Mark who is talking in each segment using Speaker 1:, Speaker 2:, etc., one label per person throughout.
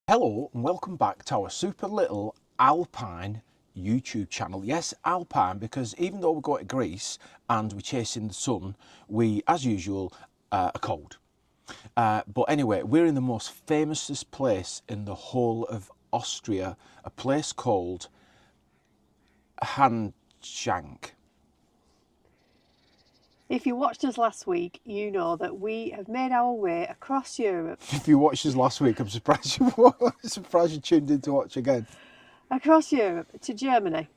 Speaker 1: Hello and welcome back to our super little Alpine YouTube channel. Yes, Alpine, because even though we go to Greece and we're chasing the sun, we, as usual, are cold. But anyway, we're in the most famousest place in the whole of Austria, a place called Hallstatt.
Speaker 2: If you watched us last week, you know that we have made our way across Europe.
Speaker 1: If you watched us last week, I'm surprised you tuned in to watch again.
Speaker 2: Across Europe to Germany.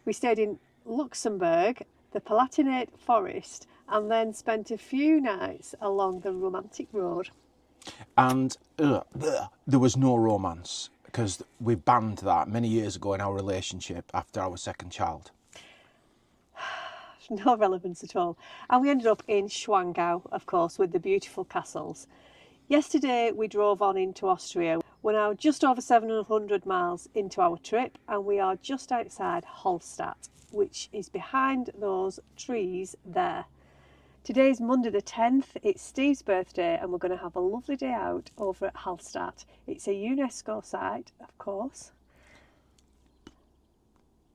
Speaker 2: We stayed in Luxembourg, the Palatinate Forest, and then spent a few nights along the romantic road.
Speaker 1: And there was no romance, because we banned that many years ago in our relationship after our second child.
Speaker 2: No relevance at all. And we ended up in Schwangau, of course, with the beautiful castles. Yesterday we drove on into Austria. We're now just over 700 miles into our trip and we are just outside Hallstatt, which is behind those trees there. Today's Monday the 10th, it's Steve's birthday and we're going to have a lovely day out over at Hallstatt. It's a UNESCO site, of course.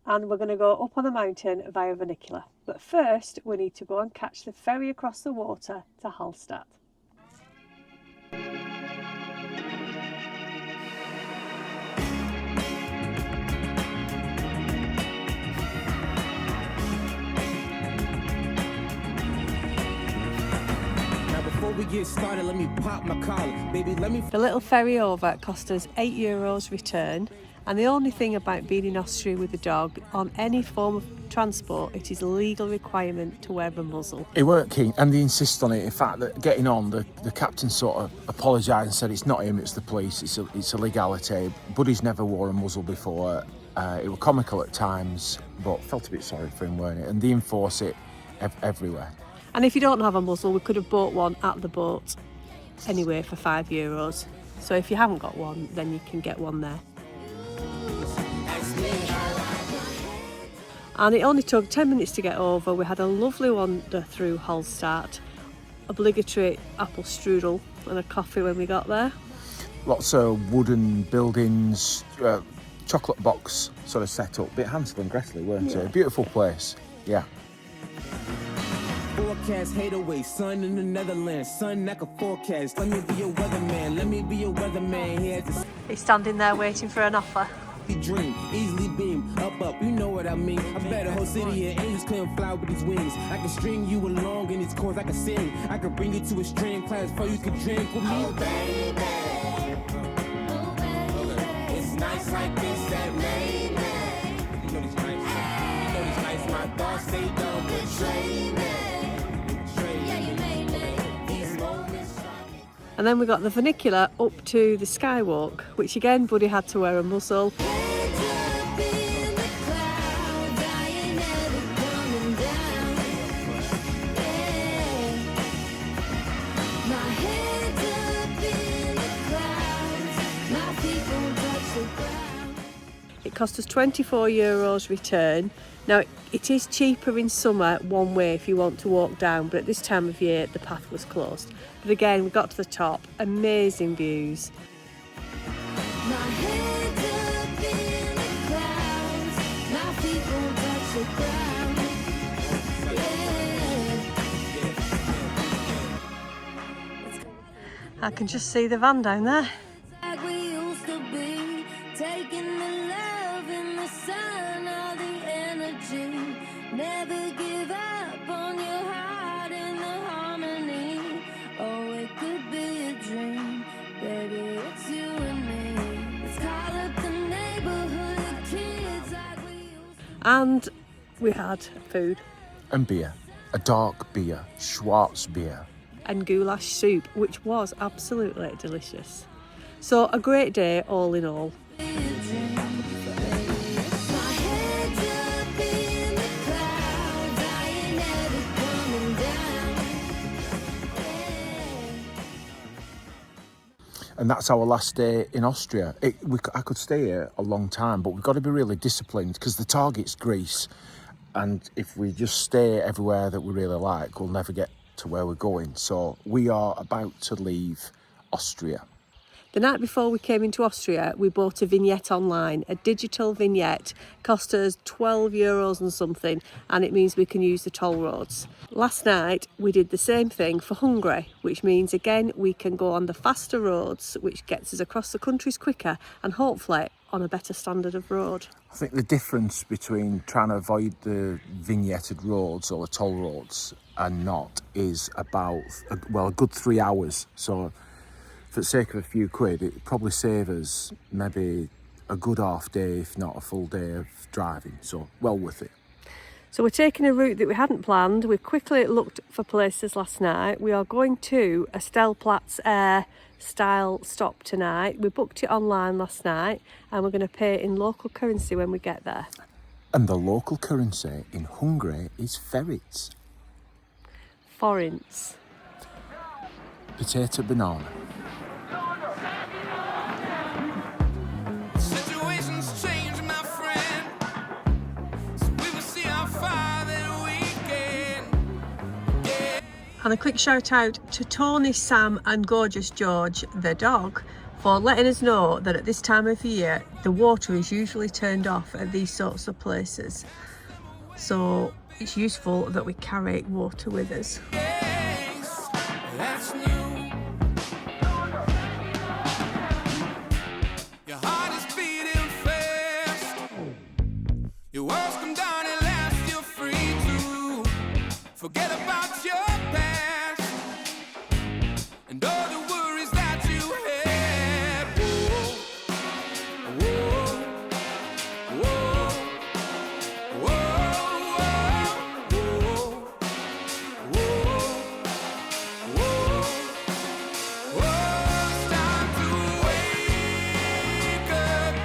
Speaker 2: And we're going to go up on the mountain via Vernacular. But first, we need to go and catch the ferry across the water to Hallstatt.
Speaker 3: Before we get started, let me pop my collar. Baby, let me...
Speaker 2: The little ferry over cost us €8 return. And the only thing about being in Austria with a dog, on any form of transport, it is a legal requirement to wear a muzzle.
Speaker 1: He weren't keen, and they insist on it. In fact, that getting on, the captain sort of apologised and said it's not him, it's the police, it's a legality. Buddy's never wore a muzzle before. It was comical at times, but felt a bit sorry for him, weren't it? And they enforce it everywhere.
Speaker 2: And if you don't have a muzzle, we could have bought one at the boat anyway for €5. So if you haven't got one, then you can get one there. And it only took 10 minutes to get over. We had a lovely wander through Hallstatt, obligatory apple strudel and a coffee when we got there.
Speaker 1: Lots of wooden buildings, chocolate box sort of set up. Bit Hansel and Gretel, weren't it? A beautiful place, yeah.
Speaker 3: Forecast hate away, sun in the Netherlands, sun that can forecast. Let me be your weatherman, let me be your weatherman. He has to
Speaker 2: He's standing there waiting for an offer.
Speaker 3: dream, easily beam, up, you know what I mean. I bet a whole city of angels couldn't fly with these wings. I can string you along in these chords, I can sing. I can bring you to a string class before you can drink with me. Oh baby, it's nights like this that made me. You know these nights, my thoughts say don't betray me.
Speaker 2: And then we got the vernacular up to the skywalk, which again Buddy had to wear a muzzle. It cost us €24 return. Now it is cheaper in summer one way if you want to walk down, but at this time of year the path was closed. But again, we got to the top, amazing views. I can just see the van down there.
Speaker 4: Never give up on your heart and the harmony. Oh, it could be a dream, baby, it's you and me. Let's call up the neighborhood kids like we used to.
Speaker 2: And we had food.
Speaker 1: And beer, a dark beer, Schwarz beer.
Speaker 2: And goulash soup, which was absolutely delicious. So a great day all in all.
Speaker 1: And that's our last day in Austria. I could stay here a long time, but we've got to be really disciplined because the target's Greece. And if we just stay everywhere that we really like, we'll never get to where we're going. So we are about to leave Austria.
Speaker 2: The night before we came into Austria, we bought a vignette online. A digital vignette cost us €12 and something, and it means we can use the toll roads. Last night we did the same thing for Hungary, which means again we can go on the faster roads, which gets us across the countries quicker and hopefully on a better standard of road.
Speaker 1: I think the difference between trying to avoid the vignetted roads or the toll roads and not is about, a good 3 hours. So for the sake of a few quid, it'd probably save us maybe a good half day, if not a full day of driving. So well worth it.
Speaker 2: So we're taking a route that we hadn't planned. We quickly looked for places last night. We are going to a Stellplatz Air style stop tonight. We booked it online last night and we're going to pay in local currency when we get there.
Speaker 1: And the local currency in Hungary is ferrets.
Speaker 2: Forints.
Speaker 1: Potato banana.
Speaker 3: Situations change, my friend. So we will see how far that we can.
Speaker 2: And a quick shout out to Tony, Sam and Gorgeous George, the dog, for letting us know that at this time of year the water is usually turned off at these sorts of places. So it's useful that we carry water with us.
Speaker 3: That's new. Your heart is beating fast. Your walls come down at last. You're free to forget about your past and all the worries that you had. Whoa, whoa, whoa, whoa, whoa, whoa. It's time to wake up.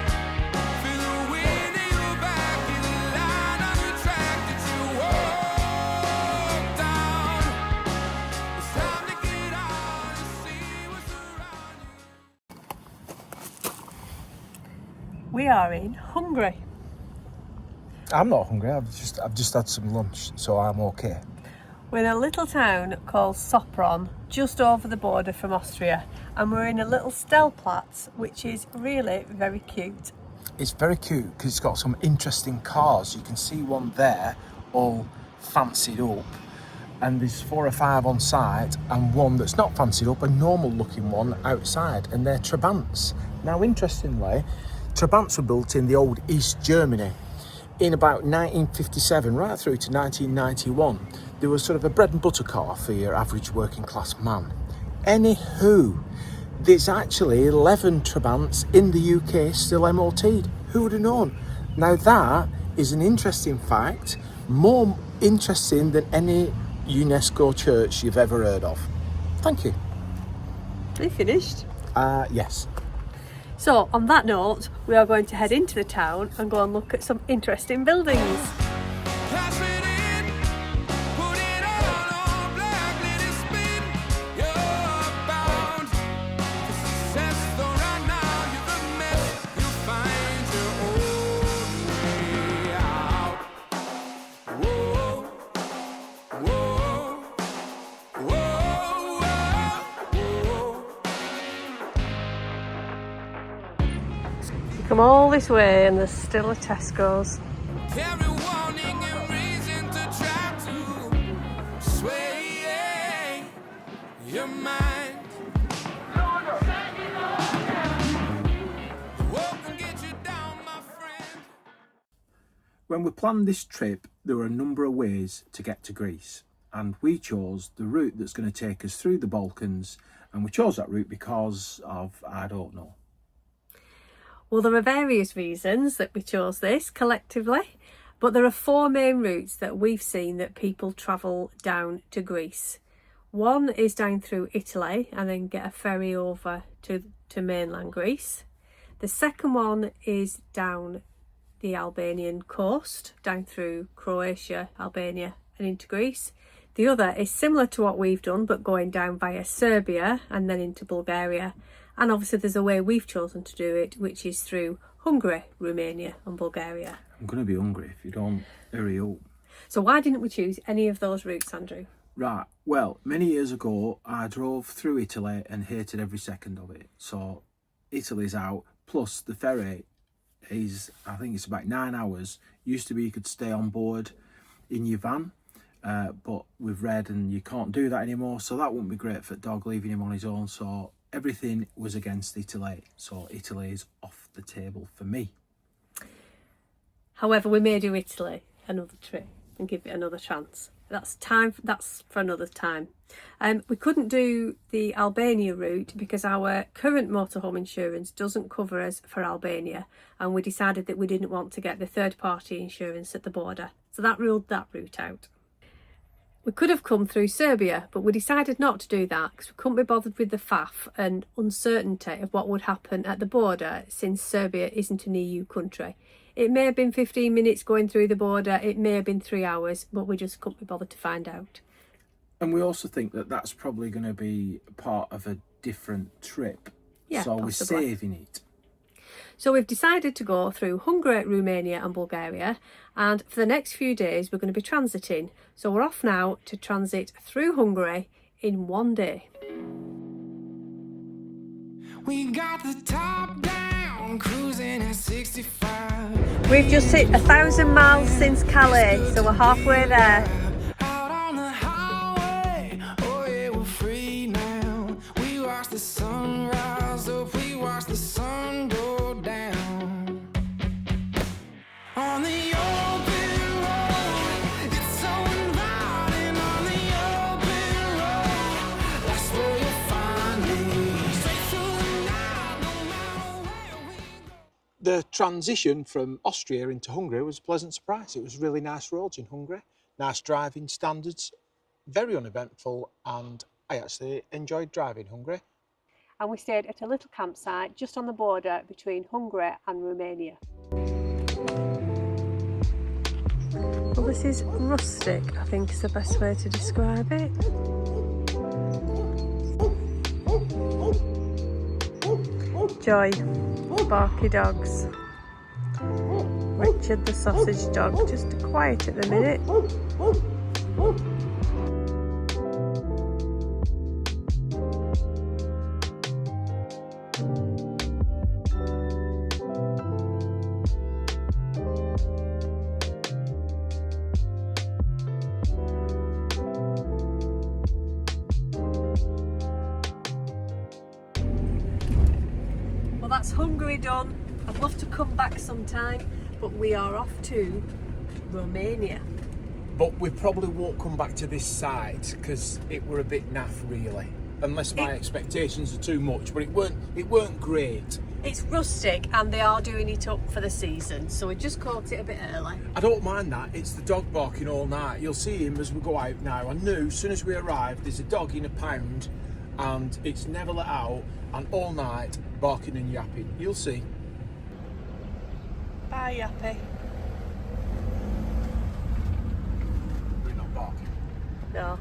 Speaker 3: Feel the wind in your back. Feel the line on the track that you walk down. It's time to get out and see what's around you.
Speaker 2: We are in Hungary.
Speaker 1: I'm not hungry. I've just had some lunch, so I'm okay.
Speaker 2: We're in a little town called Sopron, just over the border from Austria, and we're in a little Stellplatz, which is really very cute.
Speaker 1: It's very cute because it's got some interesting cars. You can see one there, all fancied up, and there's 4 or 5 on site, and one that's not fancied up, a normal looking one outside, and they're Trabants. Now, interestingly, Trabants were built in the old East Germany in about 1957 right through to 1991. They were sort of a bread and butter car for your average working class man. Anywho, there's actually 11 Trabants in the UK still MOT'd. Who would have known? Now that is an interesting fact, more interesting than any UNESCO church you've ever heard of. Thank you.
Speaker 2: Are you finished?
Speaker 1: Yes.
Speaker 2: So on that note, we are going to head into the town and go and look at some interesting buildings.
Speaker 3: Pass it in, put it all on black, let it spin. You're bound to success, though right now you're the mess. You'll find your own way out. Whoa, whoa, whoa, whoa.
Speaker 2: Come all this way and there's still a Tesco's.
Speaker 3: Every warning and reason to try to sway your mind. Walk and get you down, my friend.
Speaker 1: When we planned this trip, there were a number of ways to get to Greece, and we chose the route that's going to take us through the Balkans, and we chose that route because of, I don't know.
Speaker 2: Well, there are various reasons that we chose this collectively, but there are 4 main routes that we've seen that people travel down to Greece. One is down through Italy and then get a ferry over to mainland Greece. The second one is down the Albanian coast, down through Croatia, Albania and into Greece. The other is similar to what we've done, but going down via Serbia and then into Bulgaria. And obviously there's a way we've chosen to do it, which is through Hungary, Romania and Bulgaria.
Speaker 1: I'm going to be hungry if you don't hurry up.
Speaker 2: So why didn't we choose any of those routes, Andrew?
Speaker 1: Right, well, many years ago I drove through Italy and hated every second of it. So Italy's out, plus the ferry is, I think it's about 9 hours. Used to be you could stay on board in your van, but we've read and you can't do that anymore, so that wouldn't be great for the dog, leaving him on his own. So everything was against Italy, so Italy is off the table for me.
Speaker 2: However, we may do Italy another trip and give it another chance. That's for another time. We couldn't do the Albania route because our current motorhome insurance doesn't cover us for Albania, and we decided that we didn't want to get the third-party insurance at the border, so that ruled that route out. We could have come through Serbia, but we decided not to do that because we couldn't be bothered with the faff and uncertainty of what would happen at the border, since Serbia isn't an EU country. It may have been 15 minutes going through the border, it may have been 3 hours, but we just couldn't be bothered to find out.
Speaker 1: And we also think that that's probably going to be part of a different trip,
Speaker 2: Yeah,
Speaker 1: so
Speaker 2: possibly.
Speaker 1: we're saving it.
Speaker 2: So we've decided to go through Hungary, Romania and Bulgaria, and for the next few days we're going to be transiting. So we're off now to transit through Hungary in 1 day.
Speaker 3: We got the top down, cruising at 65.
Speaker 2: We've just hit 1,000 miles since Calais, so we're halfway there.
Speaker 3: Out on the highway, oh yeah, we're free now. We watch the sun rise up, we watch the sun go down. On the open road, it's so inviting. On the open road, that's where you'll find me. Straight through the night, no matter where we go.
Speaker 1: The transition from Austria into Hungary was a pleasant surprise. It was really nice roads in Hungary, nice driving standards, very uneventful, and I actually enjoyed driving Hungary.
Speaker 2: And we stayed at a little campsite just on the border between Hungary and Romania. Well, this is rustic, I think is the best way to describe it. Joy, barky dogs. Richard the sausage dog, just quiet at the minute. Well, that's Hungary done. I'd love to come back sometime, but we are off to Romania.
Speaker 1: But we probably won't come back to this site because it were a bit naff, really. Unless my expectations are too much, but it weren't great.
Speaker 2: It's rustic and they are doing it up for the season, so we just caught it a bit early.
Speaker 1: I don't mind that. It's the dog barking all night. You'll see him as we go out now. I knew as soon as we arrived, there's a dog in a pound and it's never let out, and all night barking and yapping. You'll see.
Speaker 2: Bye, Yappy.
Speaker 1: We're not barking.
Speaker 2: No.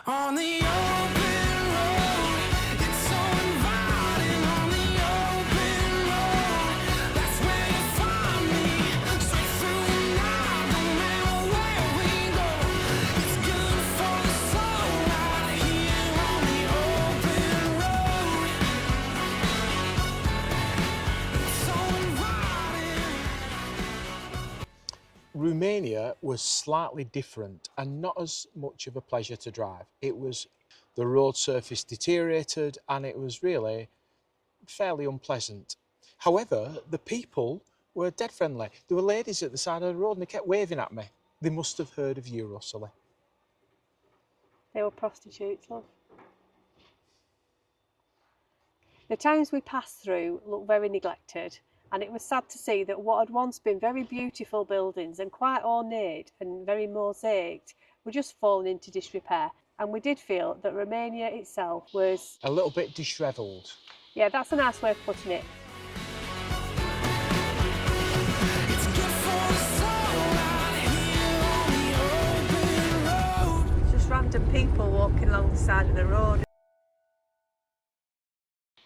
Speaker 3: On the open road, it's so inviting. On the open road, that's where you find me. Straight through the night, no matter where we go. It's good for the soul right here on the open road. It's so inviting.
Speaker 1: Romania was slightly different and not as much of a pleasure to drive. The road surface deteriorated and it was really fairly unpleasant. However, the people were dead friendly. There were ladies at the side of the road and they kept waving at me. They must have heard of Eurosully.
Speaker 2: They were prostitutes, love. The towns we passed through looked very neglected, and it was sad to see that what had once been very beautiful buildings and quite ornate and very mosaicked were just falling into disrepair. And we did feel that Romania itself was...
Speaker 1: A little bit dishevelled.
Speaker 2: Yeah, that's a nice way of putting it.
Speaker 3: It's good for the soul right here on the open road.
Speaker 2: Just random people walking along the side of the road.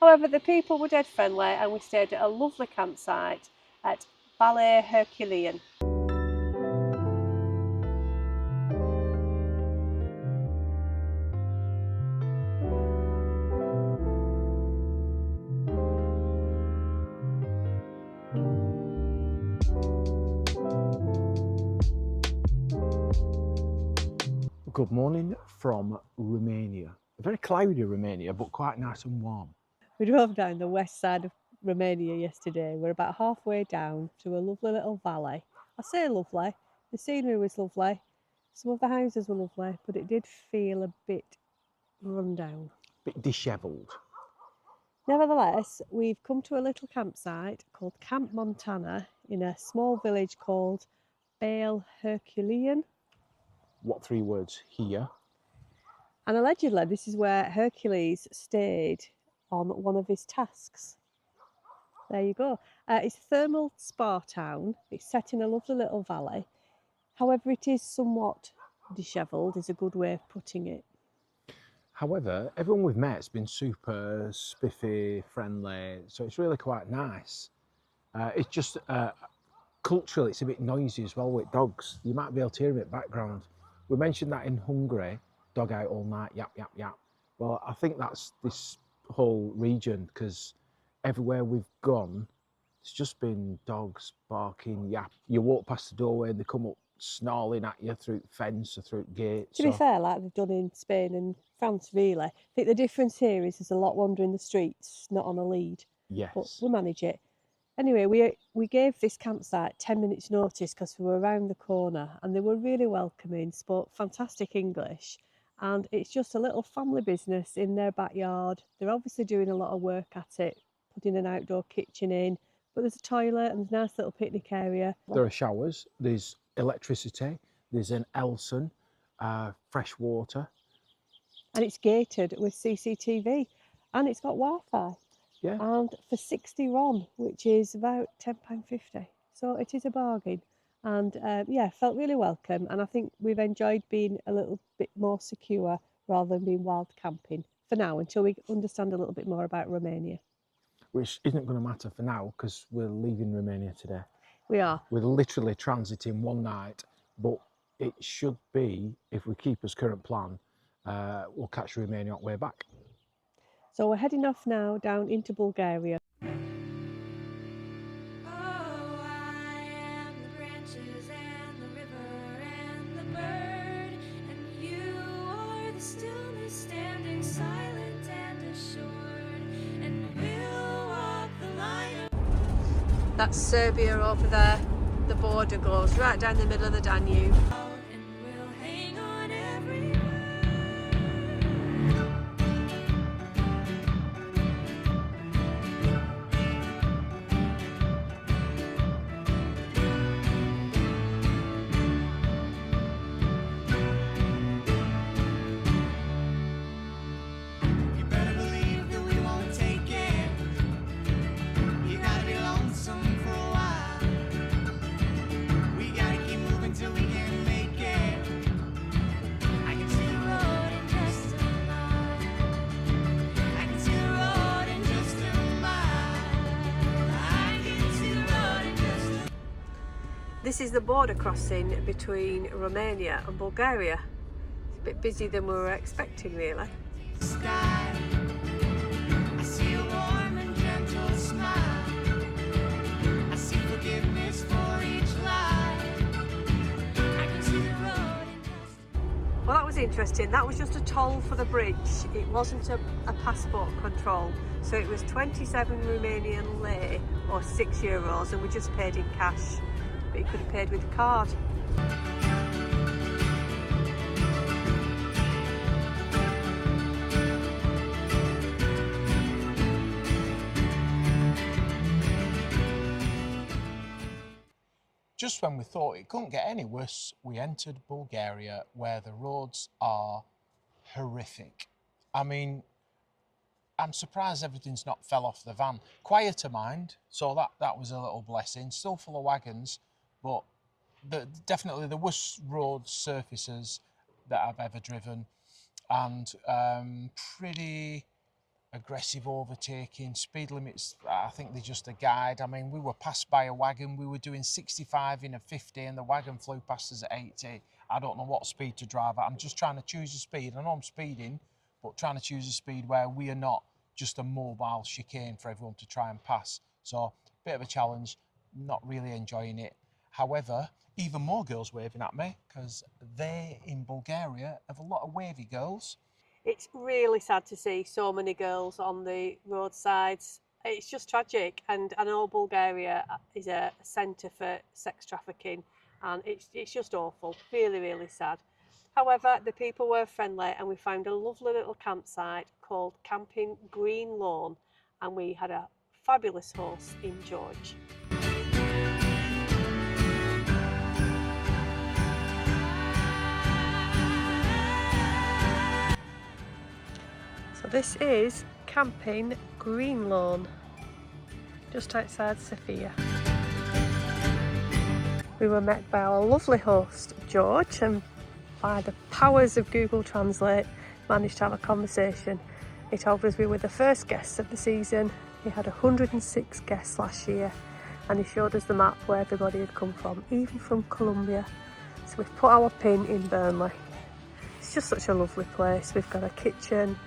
Speaker 2: However, the people were dead friendly and we stayed at a lovely campsite at Ballet Herculean.
Speaker 1: Good morning from Romania. Very cloudy Romania, but quite nice and warm.
Speaker 2: We drove down the west side of Romania yesterday. We're about halfway down to a lovely little valley. I say lovely, the scenery was lovely, some of the houses were lovely, but it did feel a bit run down.
Speaker 1: Bit dishevelled.
Speaker 2: Nevertheless, we've come to a little campsite called Camp Montana in a small village called Bale Herculean.
Speaker 1: What 3 words? Here.
Speaker 2: And allegedly, this is where Hercules stayed on one of his tasks. There you go. It's a thermal spa town. It's set in a lovely little valley. However, it is somewhat dishevelled, is a good way of putting it.
Speaker 1: However, everyone we've met has been super spiffy, friendly, so it's really quite nice. It's just, culturally, it's a bit noisy as well with dogs. You might be able to hear them in the background. We mentioned that in Hungary, dog out all night, yap, yap, yap. Well, I think that's this whole region, because everywhere we've gone, it's just been dogs barking, yap. You walk past the doorway and they come up snarling at you through the fence or through the gate.
Speaker 2: To be fair, like they've done in Spain and France, really. I think the difference here is there's a lot wandering the streets, not on a lead.
Speaker 1: Yes.
Speaker 2: But we manage it. Anyway, we gave this campsite 10 minutes notice because we were around the corner, and they were really welcoming, spoke fantastic English, and it's just a little family business in their backyard. They're obviously doing a lot of work at it, putting an outdoor kitchen in, but there's a toilet and there's a nice little picnic area.
Speaker 1: There are showers, there's electricity, there's an Elson, fresh water.
Speaker 2: And it's gated with CCTV, and it's got Wi-Fi.
Speaker 1: Yeah.
Speaker 2: And for 60 RON, which is about £10.50. So it is a bargain. And yeah, felt really welcome. And I think we've enjoyed being a little bit more secure rather than being wild camping for now, until we understand a little bit more about Romania.
Speaker 1: Which isn't going to matter for now, because we're leaving Romania today.
Speaker 2: We are.
Speaker 1: We're literally transiting one night, but it should be, if we keep as current plan, we'll catch Romania on the way back.
Speaker 2: So we're heading off now down into Bulgaria. That's Serbia over there. The border goes right down the middle of the Danube. This is the border crossing between Romania and Bulgaria. It's a bit busier than we were expecting, really.
Speaker 5: I see a warm and gentle smile. I see forgiveness for each lie. I can see the road in just...
Speaker 2: Well, that was interesting. That was just a toll for the bridge. It wasn't a passport control. So it was 27 Romanian lei, or €6, and we just paid in cash. But you could have paid with a card.
Speaker 1: Just when we thought it couldn't get any worse, we entered Bulgaria, where the roads are horrific. I mean, I'm surprised everything's not fell off the van. Quieter mind, so that was a little blessing. Still full of wagons, but definitely the worst road surfaces that I've ever driven, and pretty aggressive overtaking. Speed limits, I think they're just a guide. I mean, we were passed by a wagon. We were doing 65 in a 50 and the wagon flew past us at 80. I don't know what speed to drive at. I'm just trying to choose a speed. I know I'm speeding, but trying to choose a speed where we are not just a mobile chicane for everyone to try and pass. So, bit of a challenge, not really enjoying it. However, even more girls waving at me because they in Bulgaria have a lot of wavy girls.
Speaker 2: It's really sad to see so many girls on the roadsides. It's just tragic, and I know Bulgaria is a centre for sex trafficking, and it's just awful, really, really sad. However, the people were friendly, and we found a lovely little campsite called Camping Green Lawn, and we had a fabulous host in George. So this is Camping Green Lawn, just outside Sofia. We were met by our lovely host George, and by the powers of Google Translate managed to have a conversation. He told us we were the first guests of the season. He had 106 guests last year, and he showed us the map where everybody had come from, even from Cumbria. So we've put our pin in Burnley. It's just such a lovely place. We've got a kitchen,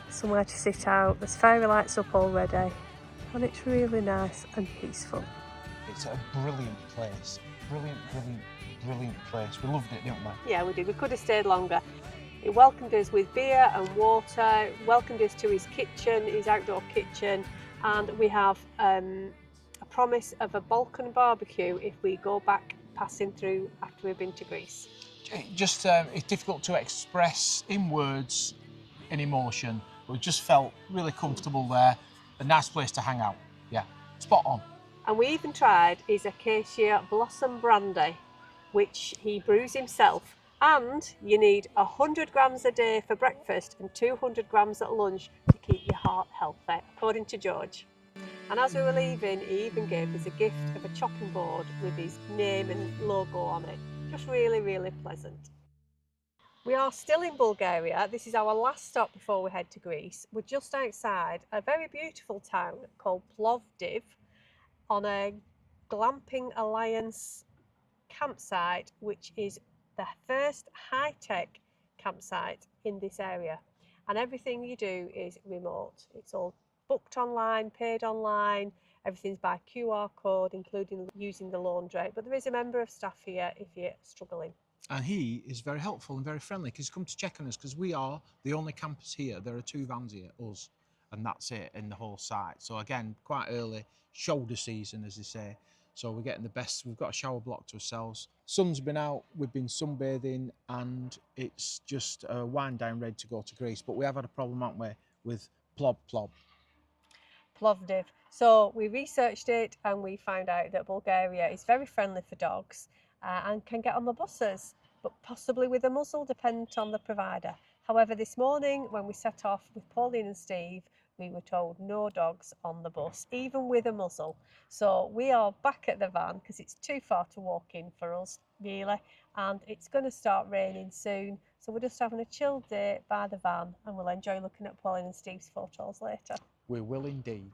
Speaker 2: somewhere to sit out, there's fairy lights up already, and it's really nice and peaceful.
Speaker 1: It's a brilliant place. Brilliant place. We loved it, didn't we?
Speaker 2: Yeah, we did. We could have stayed longer. He welcomed us with beer and water, welcomed us to his kitchen, his outdoor kitchen, and we have a promise of a Balkan barbecue if we go back passing through after we've been to Greece.
Speaker 1: Just it's difficult to express in words in emotion. We just felt really comfortable there. A nice place to hang out. Yeah, spot on.
Speaker 2: And we even tried his acacia blossom brandy, which he brews himself. And you need 100 grams a day for breakfast and 200 grams at lunch to keep your heart healthy, according to George. And as we were leaving, he even gave us a gift of a chopping board with his name and logo on it. Just really, really pleasant. We are still in Bulgaria. This is our last stop before we head to Greece. We're just outside a very beautiful town called Plovdiv on a Glamping Alliance campsite, which is the first high-tech campsite in this area. And everything you do is remote. It's all booked online, paid online, everything's by QR code, including using the laundry. But there is a member of staff here if you're struggling.
Speaker 1: And he is very helpful and very friendly because he's come to check on us because we are the only campers here. There are 2 vans here, us, and that's it in the whole site. So again, quite early, shoulder season, as they say. So we're getting the best. We've got a shower block to ourselves. Sun's been out, we've been sunbathing, and it's just a wind down ready to go to Greece. But we have had a problem, haven't we, with Plovdiv.
Speaker 2: So we researched it and we found out that Bulgaria is very friendly for dogs and can get on the buses, but possibly with a muzzle, dependent on the provider. However, this morning when we set off with Pauline and Steve, we were told no dogs on the bus, even with a muzzle. So we are back at the van because it's too far to walk in for us, really, and it's going to start raining soon. So we're just having a chilled day by the van, and we'll enjoy looking at Pauline and Steve's photos later.
Speaker 1: We will indeed.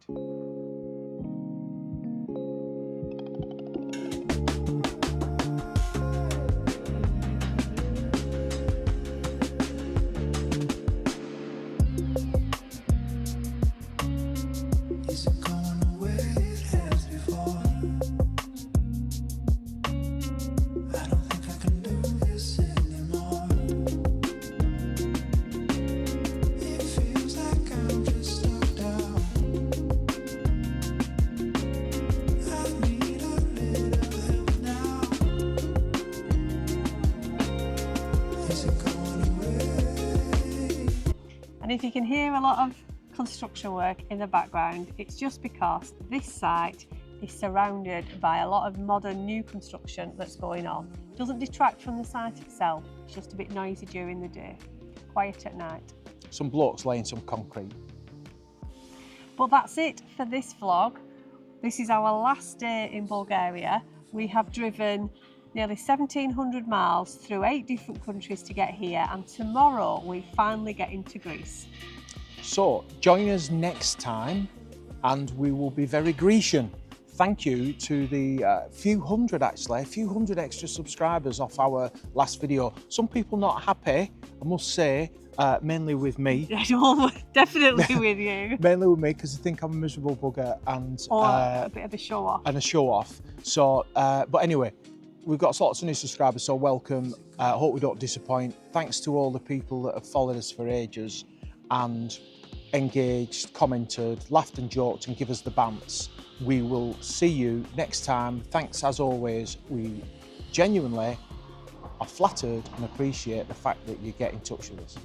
Speaker 2: And if you can hear a lot of construction work in the background, it's just because this site is surrounded by a lot of modern new construction that's going on. It doesn't detract from the site itself, it's just a bit noisy during the day, quiet at night.
Speaker 1: Some blokes laying some concrete.
Speaker 2: But that's it for this vlog. This is our last day in Bulgaria. We have driven nearly 1,700 miles through 8 different countries to get here, and tomorrow we finally get into Greece.
Speaker 1: So join us next time and we will be very Grecian. thank you to the few hundred extra subscribers off our last video. Some people not happy, I must say, mainly with me.
Speaker 2: Definitely with you.
Speaker 1: Mainly with me, because I think I'm a miserable bugger and
Speaker 2: Or a bit of a show off.
Speaker 1: And a show off. So, but anyway, we've got lots of new subscribers, so welcome. Hope we don't disappoint. Thanks to all the people that have followed us for ages and engaged, commented, laughed and joked and give us the bants. We will see you next time. Thanks as always. We genuinely are flattered and appreciate the fact that you get in touch with us.